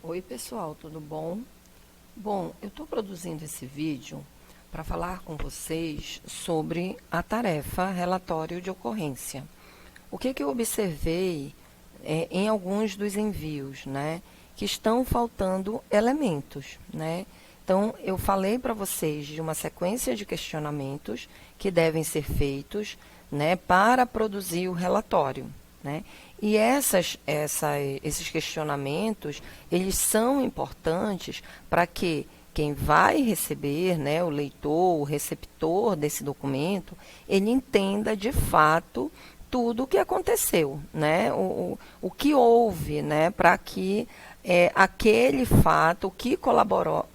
Oi pessoal, tudo bom? Bom, eu estou produzindo esse vídeo para falar com vocês sobre a tarefa relatório de ocorrência. O que eu observei em alguns dos envios, né? Que estão faltando elementos, né? Então, eu falei para vocês de uma sequência de questionamentos que devem ser feitos, né, para produzir o relatório, né? E esses questionamentos, eles são importantes para que quem vai receber, né, o leitor, o receptor desse documento, ele entenda de fato tudo o que aconteceu, né? O que houve, né, para que aquele fato, o que colaborou,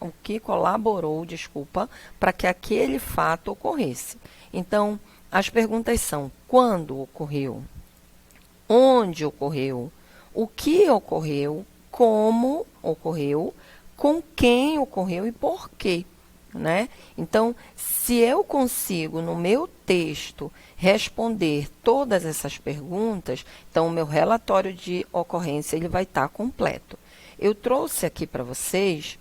desculpa, para que aquele fato ocorresse. Então, as perguntas são: quando ocorreu? Onde ocorreu? O que ocorreu? Como ocorreu? Com quem ocorreu e por quê? Né? Então, se eu consigo, no meu texto, responder todas essas perguntas, então o meu relatório de ocorrência ele vai estar completo. Eu trouxe aqui para vocês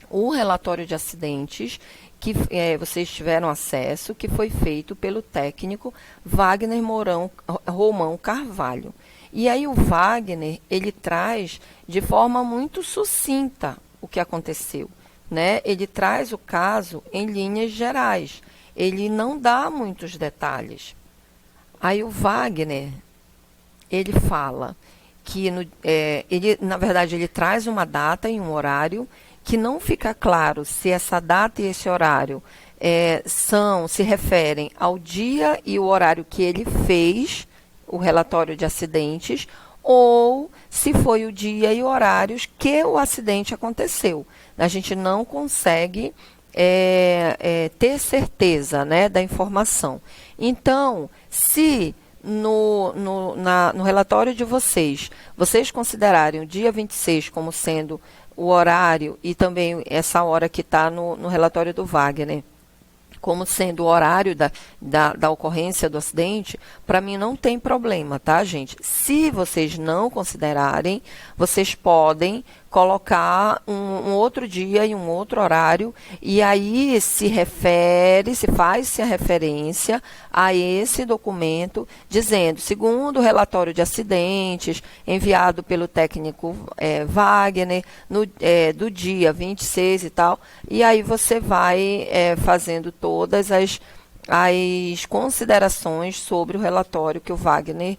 o relatório de acidentes que vocês tiveram acesso, que foi feito pelo técnico Wagner Romão Carvalho. E aí o Wagner, ele traz de forma muito sucinta o que aconteceu, né? Ele traz o caso em linhas gerais, ele não dá muitos detalhes. Aí o Wagner, ele fala que, na verdade, ele traz uma data e um horário que não fica claro se essa data e esse horário se referem ao dia e o horário que ele fez o relatório de acidentes ou se foi o dia e horários que o acidente aconteceu. A gente não consegue ter certeza, né, da informação. Então, se no relatório de vocês considerarem o dia 26 como sendo o horário e também essa hora que está no relatório do Wagner, como sendo o horário da ocorrência do acidente, para mim não tem problema, tá, gente? Se vocês não considerarem, vocês podem colocar um outro dia e um outro horário, e aí faz-se a referência a esse documento, dizendo, segundo o relatório de acidentes, enviado pelo técnico Wagner, do dia 26 e tal, e aí você vai fazendo todas as considerações sobre o relatório que o Wagner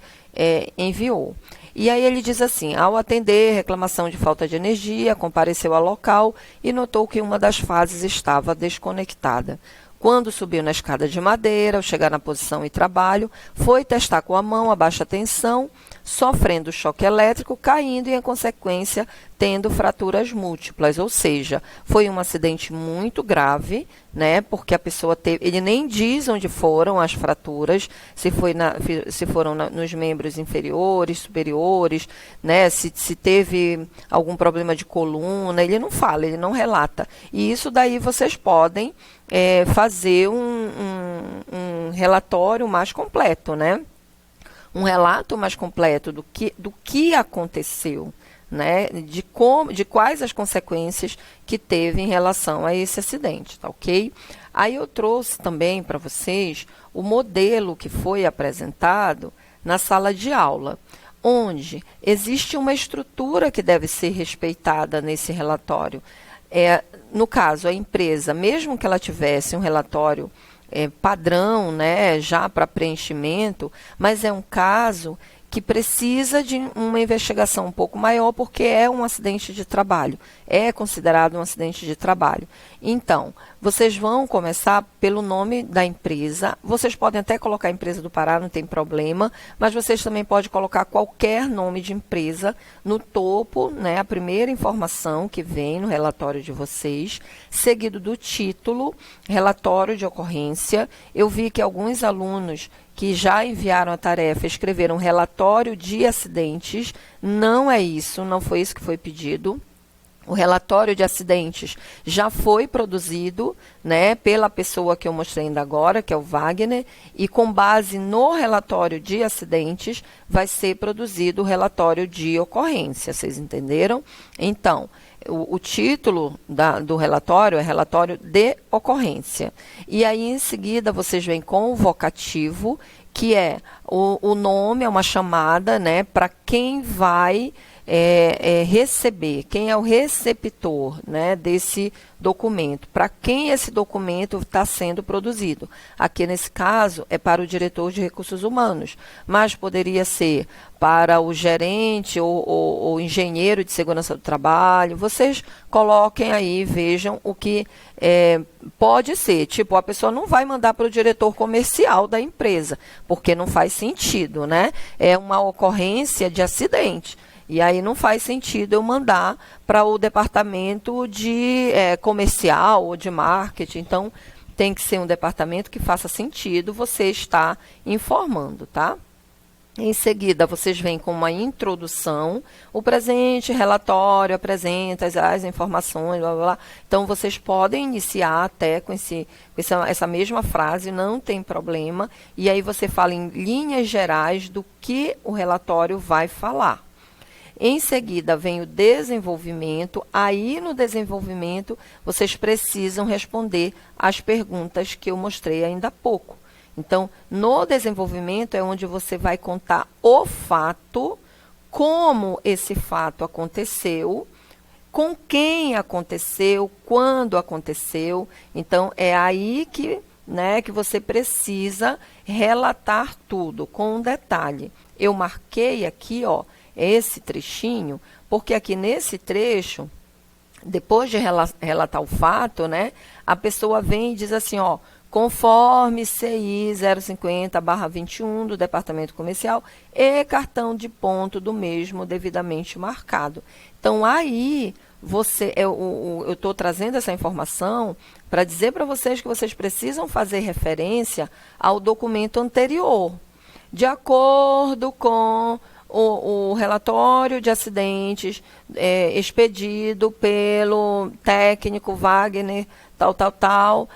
enviou. E aí ele diz assim: ao atender reclamação de falta de energia, compareceu ao local e notou que uma das fases estava desconectada. Quando subiu na escada de madeira, ao chegar na posição e trabalho, foi testar com a mão a baixa tensão, sofrendo choque elétrico, caindo e, em consequência, tendo fraturas múltiplas. Ou seja, foi um acidente muito grave, né? Porque a pessoa teve... Ele nem diz onde foram as fraturas, se foram nos membros inferiores, superiores, né? Se teve algum problema de coluna, ele não fala, ele não relata. E isso daí vocês podem fazer um relatório mais completo, né? Um relato mais completo do que aconteceu, né? De quais as consequências que teve em relação a esse acidente, tá ok? Aí eu trouxe também para vocês o modelo que foi apresentado na sala de aula, onde existe uma estrutura que deve ser respeitada nesse relatório. No caso, a empresa, mesmo que ela tivesse um relatório padrão, né, já para preenchimento, mas é um caso que precisa de uma investigação um pouco maior, porque é um acidente de trabalho, é considerado um acidente de trabalho. Então, vocês vão começar pelo nome da empresa, vocês podem até colocar a Empresa do Pará, não tem problema, mas vocês também podem colocar qualquer nome de empresa no topo, né, a primeira informação que vem no relatório de vocês, seguido do título, relatório de ocorrência. Eu vi que alguns alunos que já enviaram a tarefa escreveram relatório de acidentes. Não é isso, não foi isso que foi pedido. O relatório de acidentes já foi produzido, né, pela pessoa que eu mostrei ainda agora, que é o Wagner, e com base no relatório de acidentes vai ser produzido o relatório de ocorrência, vocês entenderam? Então, o título do relatório é relatório de ocorrência. E aí, em seguida, vocês vêm com o vocativo, que é o nome, é uma chamada, né, para quem vai receber, quem é o receptor, né, desse documento, para quem esse documento está sendo produzido. Aqui, nesse caso, é para o diretor de recursos humanos, mas poderia ser para o gerente ou engenheiro de segurança do trabalho. Vocês coloquem aí, vejam o que pode ser. Tipo, a pessoa não vai mandar para o diretor comercial da empresa, porque não faz sentido, né? É uma ocorrência de acidente. E aí não faz sentido eu mandar para o departamento de comercial ou de marketing. Então, tem que ser um departamento que faça sentido você estar informando, tá? Em seguida, vocês vêm com uma introdução. O presente relatório apresenta as informações, blá, blá, blá. Então, vocês podem iniciar até com essa mesma frase, não tem problema. E aí você fala em linhas gerais do que o relatório vai falar. Em seguida, vem o desenvolvimento. Aí, no desenvolvimento, vocês precisam responder as perguntas que eu mostrei ainda há pouco. Então, no desenvolvimento é onde você vai contar o fato, como esse fato aconteceu, com quem aconteceu, quando aconteceu. Então, é aí que você precisa relatar tudo, com um detalhe. Eu marquei aqui, ó, esse trechinho, porque aqui nesse trecho, depois de relatar o fato, né, a pessoa vem e diz assim, ó, conforme CI 050/21 do Departamento Comercial e cartão de ponto do mesmo devidamente marcado. Então, aí, eu estou trazendo essa informação para dizer para vocês que vocês precisam fazer referência ao documento anterior, de acordo com o relatório de acidentes expedido pelo técnico Wagner, tal.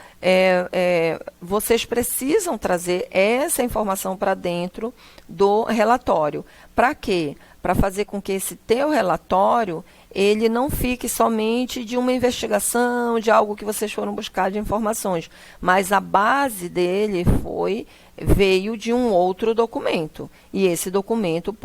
Vocês precisam trazer essa informação para dentro do relatório. Para quê? Para fazer com que esse teu relatório ele não fique somente de uma investigação, de algo que vocês foram buscar de informações, mas a base dele veio de um outro documento. E esse documento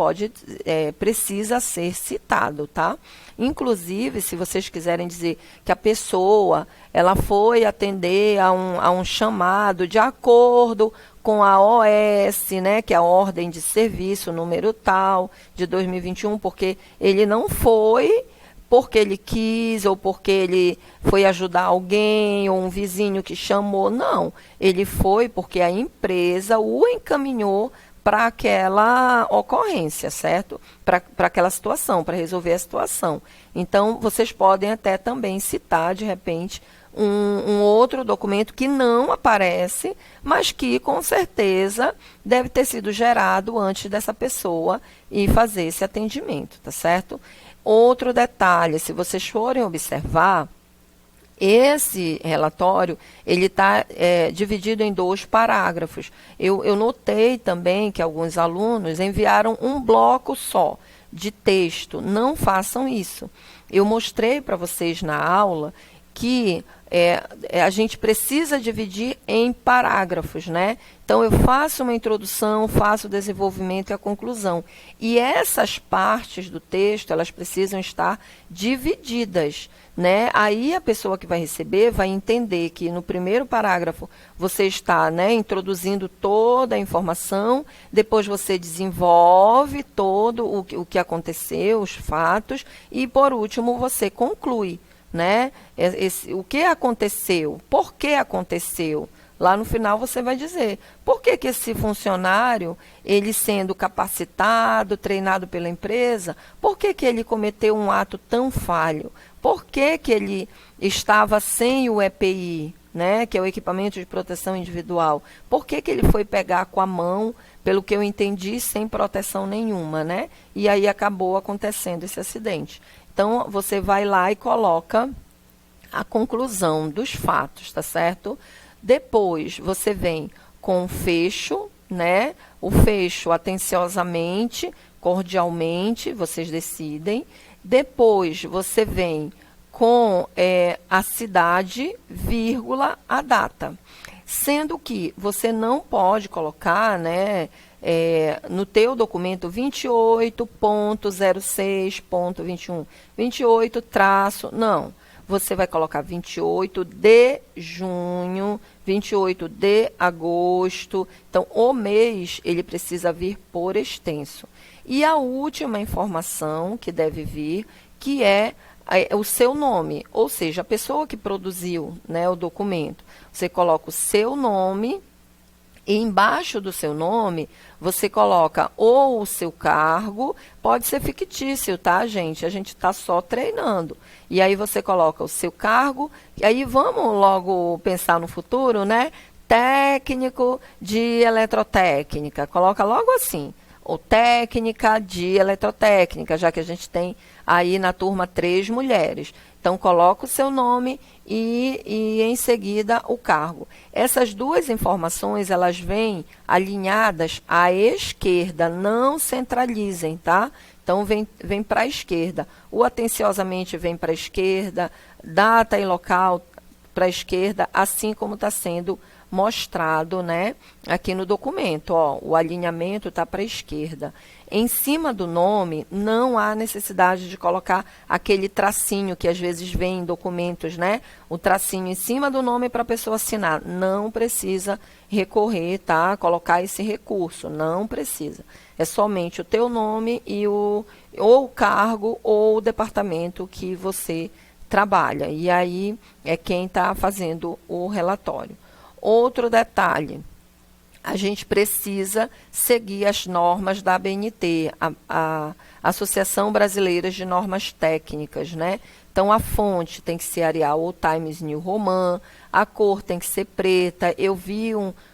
precisa ser citado, tá? Inclusive, se vocês quiserem dizer que a pessoa ela foi atender a um chamado de acordo com a OS, né, que é a Ordem de Serviço número tal, de 2021, porque ele não foi porque ele quis ou porque ele foi ajudar alguém ou um vizinho que chamou. Não, ele foi porque a empresa o encaminhou para aquela ocorrência, certo? Para aquela situação, para resolver a situação. Então, vocês podem até também citar, de repente, um outro documento que não aparece, mas que, com certeza, deve ter sido gerado antes dessa pessoa ir fazer esse atendimento, tá certo? Outro detalhe, se vocês forem observar, esse relatório ele está dividido em 2 parágrafos. Eu notei também que alguns alunos enviaram um bloco só de texto. Não façam isso. Eu mostrei para vocês na aula que a gente precisa dividir em parágrafos, né? Então, eu faço uma introdução, faço o desenvolvimento e a conclusão. E essas partes do texto, elas precisam estar divididas, né? Aí, a pessoa que vai receber vai entender que no primeiro parágrafo você está, né, introduzindo toda a informação, depois você desenvolve todo o que aconteceu, os fatos, e, por último, você conclui, né? O que aconteceu, por que aconteceu. Lá no final você vai dizer por que esse funcionário, ele sendo capacitado, treinado pela empresa, por que ele cometeu um ato tão falho? Por que ele estava sem o EPI? né, que é o equipamento de proteção individual, por que que ele foi pegar com a mão, pelo que eu entendi, sem proteção nenhuma, né? E aí acabou acontecendo esse acidente. Então, você vai lá e coloca a conclusão dos fatos, tá certo? Depois, você vem com o fecho, né? O fecho atenciosamente, cordialmente, vocês decidem. Depois, você vem com a cidade, vírgula, a data. Sendo que você não pode colocar, né, no teu documento 28.06.21, 28 traço, não. Você vai colocar 28 de junho, 28 de agosto. Então, o mês, ele precisa vir por extenso. E a última informação que deve vir, que é o seu nome, ou seja, a pessoa que produziu, né, o documento. Você coloca o seu nome e embaixo do seu nome você coloca ou o seu cargo, pode ser fictício, tá, gente? A gente está só treinando. E aí você coloca o seu cargo, e aí vamos logo pensar no futuro, né? Técnico de eletrotécnica, coloca logo assim. Ou técnica de eletrotécnica, já que a gente tem aí na turma 3 mulheres. Então, coloca o seu nome e em seguida o cargo. Essas duas informações, elas vêm alinhadas à esquerda, não centralizem, tá? Então, vem para a esquerda. O atenciosamente vem para a esquerda, data e local para a esquerda, assim como está sendo mostrado, né, aqui no documento. Ó, o alinhamento está para a esquerda. Em cima do nome, não há necessidade de colocar aquele tracinho que às vezes vem em documentos, né? O tracinho em cima do nome para a pessoa assinar. Não precisa recorrer, tá? Colocar esse recurso, não precisa. É somente o teu nome e ou o cargo ou o departamento que você trabalha. E aí é quem está fazendo o relatório. Outro detalhe, a gente precisa seguir as normas da ABNT, a Associação Brasileira de Normas Técnicas, né? Então, a fonte tem que ser Arial ou Times New Roman, a cor tem que ser preta. Eu vi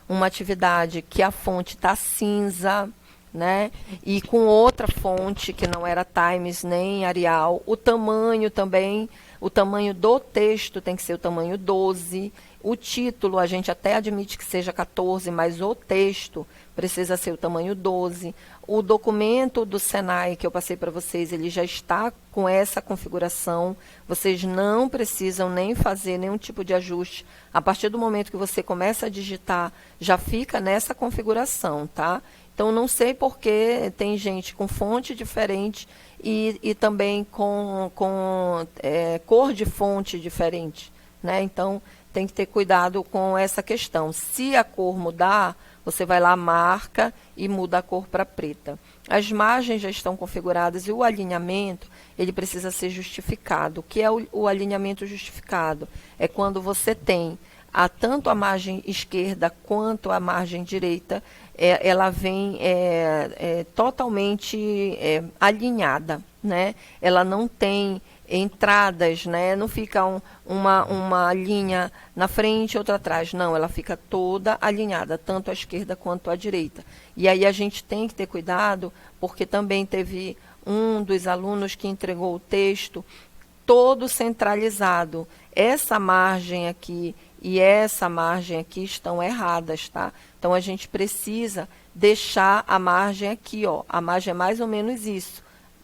uma atividade que a fonte está cinza, né? E com outra fonte que não era Times nem Arial. O tamanho também, o tamanho do texto tem que ser o tamanho 12. O título, a gente até admite que seja 14, mas o texto precisa ser o tamanho 12. O documento do Senai que eu passei para vocês, ele já está com essa configuração. Vocês não precisam nem fazer nenhum tipo de ajuste. A partir do momento que você começa a digitar, já fica nessa configuração, tá? Então, não sei por que tem gente com fonte diferente e também com cor de fonte diferente, né? Então, tem que ter cuidado com essa questão. Se a cor mudar, você vai lá, marca e muda a cor para preta. As margens já estão configuradas e o alinhamento, ele precisa ser justificado. O que é o alinhamento justificado? É quando você tem tanto a margem esquerda quanto a margem direita, ela vem totalmente alinhada, né? Ela não tem entradas, né? Não fica uma linha na frente e outra atrás. Não, ela fica toda alinhada, tanto à esquerda quanto à direita. E aí a gente tem que ter cuidado, porque também teve um dos alunos que entregou o texto todo centralizado. Essa margem aqui e essa margem aqui estão erradas, tá? Então, a gente precisa deixar a margem aqui, ó. A margem é mais ou menos isso.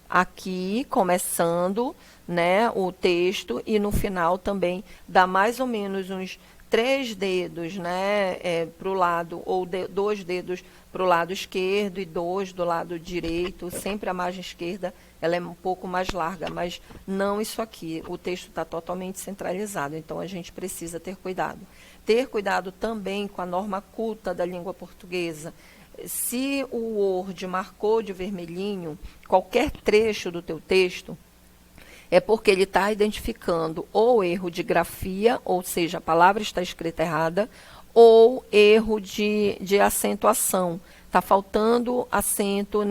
Aqui, começando, né, o texto, e no final também dá mais ou menos uns 3 dedos, né, para o lado, ou 2 dedos para o lado esquerdo e 2 do lado direito. Sempre a margem esquerda ela é um pouco mais larga, mas não isso aqui. O texto está totalmente centralizado, então a gente precisa ter cuidado. Ter cuidado também com a norma culta da língua portuguesa. Se o Word marcou de vermelhinho qualquer trecho do teu texto, é porque ele está identificando ou erro de grafia, ou seja, a palavra está escrita errada, ou erro de acentuação. Está faltando acento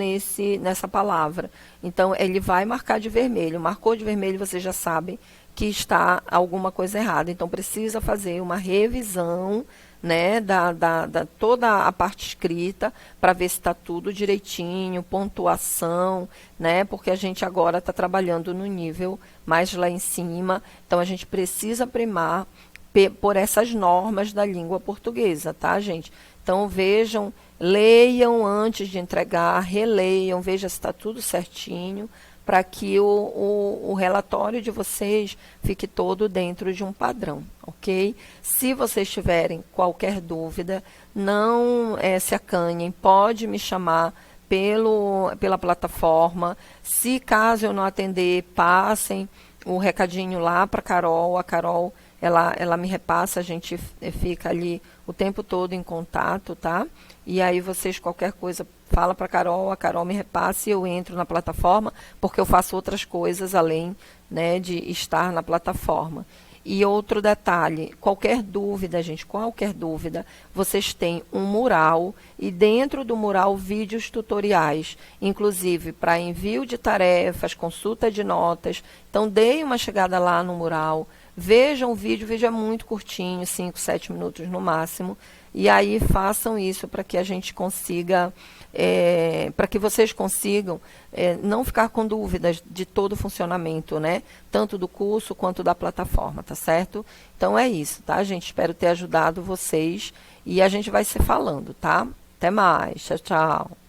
nessa palavra. Então, ele vai marcar de vermelho. Marcou de vermelho, vocês já sabem que está alguma coisa errada. Então, precisa fazer uma revisão, né, da toda a parte escrita para ver se está tudo direitinho, pontuação, né, porque a gente agora está trabalhando no nível mais lá em cima, então a gente precisa primar por essas normas da língua portuguesa, tá, gente? Então vejam, leiam antes de entregar, releiam, vejam se está tudo certinho, para que o relatório de vocês fique todo dentro de um padrão, ok? Se vocês tiverem qualquer dúvida, não se acanhem, pode me chamar pela plataforma. Se caso eu não atender, passem o recadinho lá para a Carol, ela me repassa, a gente fica ali o tempo todo em contato, tá? E aí vocês, qualquer coisa, fala para a Carol me repassa e eu entro na plataforma, porque eu faço outras coisas além, né, de estar na plataforma. E outro detalhe, qualquer dúvida, gente, qualquer dúvida, vocês têm um mural e dentro do mural vídeos tutoriais, inclusive para envio de tarefas, consulta de notas. Então, deem uma chegada lá no mural, vejam o vídeo é muito curtinho, 5, 7 minutos no máximo, e aí façam isso para que a gente consiga, para que vocês consigam não ficar com dúvidas de todo o funcionamento, né? Tanto do curso quanto da plataforma, tá certo? Então é isso, tá, gente? Espero ter ajudado vocês e a gente vai se falando, tá? Até mais. Tchau, tchau.